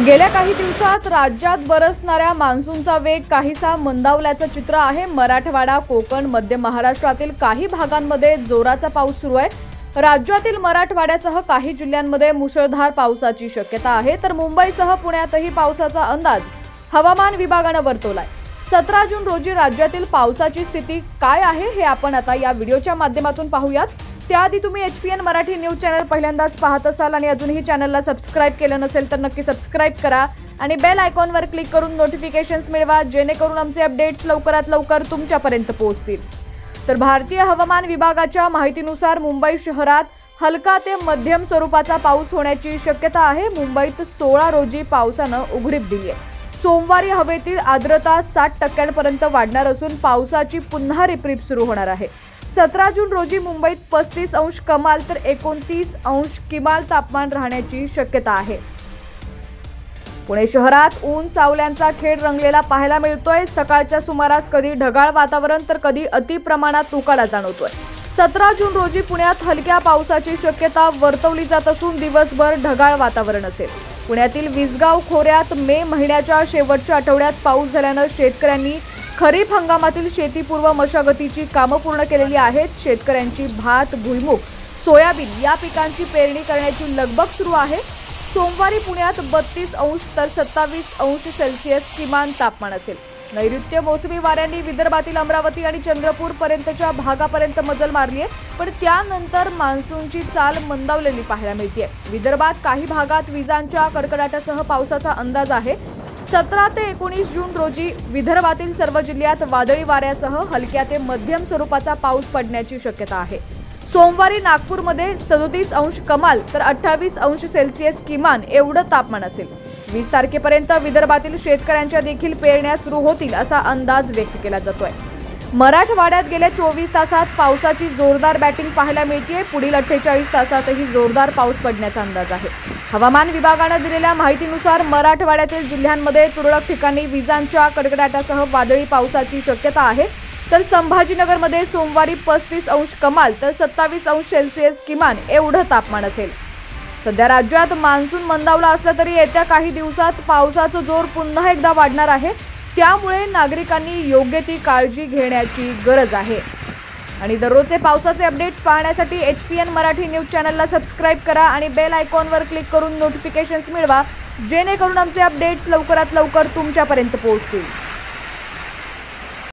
गेल्या काही दिवसात राज्यात बरसणाऱ्या मान्सूनचा वेग काहीसा मंदावल्याचं चित्र आहे। मराठवाडा, कोकण, मध्य महाराष्ट्रातील काही भागांमध्ये जोराचा पाऊस सुरू आहे। राज्यातील मराठवाड्यासह काही जिल्ह्यांमध्ये मुसळधार पावसाची शक्यता आहे, तर मुंबईसह पुण्यातही पावसाचा अंदाज हवामान विभागाने वर्तवलाय। 17 जून रोजी राज्यातील पावसाची स्थिती काय आहे हे आपण आता या व्हिडिओच्या माध्यमातून पाहूयात। त्याआधी तुम्ही HPN मराठी न्यूज चॅनल पहिल्यांदाच पाहत असाल आणि अजूनही चॅनलला सबस्क्राइब केलं नसेल तर नक्की सबस्क्राइब करा आणि बेल आयकॉनवर क्लिक करून नोटिफिकेशन्स मिळवा, जेणेकरून आमचे अपडेट्स लवकरात लवकर तुमच्यापर्यंत पोहोचतील। तर भारतीय हवामान विभागाच्या माहितीनुसार मुंबई शहरात हलका ते मध्यम स्वरूपाचा पाऊस होण्याची शक्यता आहे। मुंबईत 16 रोजी पावसानं उघडीप दिली आहे। सोमवारी हवेतील आर्द्रता 60% वाढणार असून पावसाची पुन्हा रिपरिप सुरू होणार आहे। 17 जून रोजी मुंबईत 35 अंश कमाल तर 29 अंश किमान तापमान राहण्याची शक्यता आहे। पुणे शहरात ऊन सावल्यांचा खेळ रंगलेला पाहायला मिळतोय। सकाळच्या सुमारास कधी ढगाळ वातावरण तर कधी अति प्रमाणात उकाडा जाणवतोय। 17 जून रोजी पुण्यात हलक्या पावसाची शक्यता वर्तवली जात असून दिवसभर ढगाळ वातावरण असेल। पुण्यातील विसगाव खोऱ्यात मे महिन्याच्या शेवटच्या आठवड्यात पाऊस झाल्यानं शेतकऱ्यांनी खरीप हंगामातील शेतीपूर्व मशागतीची कामं पूर्ण केलेली आहेत। शेतकऱ्यांची भात, भुईमूग, सोयाबीन या पिकांची पेरणी करण्याची लगबग सुरू आहे। सोमवारी पुण्यात 32 अंश तर 27 अंश सेल्सिअस किमान तापमान असेल। नैऋत्य मोसमी वाऱ्यांनी विदर्भातील अमरावती आणि चंद्रपूर पर्यंतच्या भागापर्यंत मजल मारली आहे, पण त्यानंतर मान्सूनची चाल मंदावलेली पाहायला मिळते। विदर्भात काही भागात विजांच्या कडकडाटासह पावसाचा अंदाज आहे। 17 ते 19 जून रोजी विदर्भातील सर्व जिल्ह्यात वादळी वाऱ्यासह हलक्या ते मध्यम स्वरूपाचा पाऊस पडण्याची शक्यता आहे। सोमवारी नागपूरमध्ये 37 अंश कमाल तर 28 अंश सेल्सिअस किमान एवढं तापमान असेल। 20 तारखेपर्यंत विदर्भातील शेतकऱ्यांच्या देखील पेरण्या सुरू होतील असा अंदाज व्यक्त केला जातोय। मराठवाड्यात गेल्या 24 तासात पावसाची जोरदार बॅटिंग पाहायला मिळते। पुढील 48 तासातही जोरदार पाऊस पडण्याचा अंदाज आहे। हवामान विभागाने दिलेल्या माहितीनुसार मराठवाड्यातील जिल्ह्यांमध्ये तुरळक ठिकाणी विजांच्या कडकडाटासह वादळी पावसाची शक्यता आहे, तर संभाजीनगरमध्ये सोमवारी 35 अंश कमाल तर 27 अंश सेल्सिअस किमान एवढं तापमान असेल। सध्या राज्यात मान्सून मंदावला असला तरी येत्या काही दिवसात पावसाचा जोर पुन्हा एकदा वाढणार आहे, त्यामुळे नागरिकांनी योग्य ती काळजी घेण्याची गरज आहे। आणि दररोजचे पावसाचे अपडेट्स पाहण्यासाठी HPN मराठी न्यूज चॅनलला सबस्क्राइब करा आणि बेल आयकॉनवर क्लिक करून नोटिफिकेशन्स मिळवा, जेणेकरून आमचे अपडेट्स लवकरात लवकर तुमच्यापर्यंत पोहोचतील।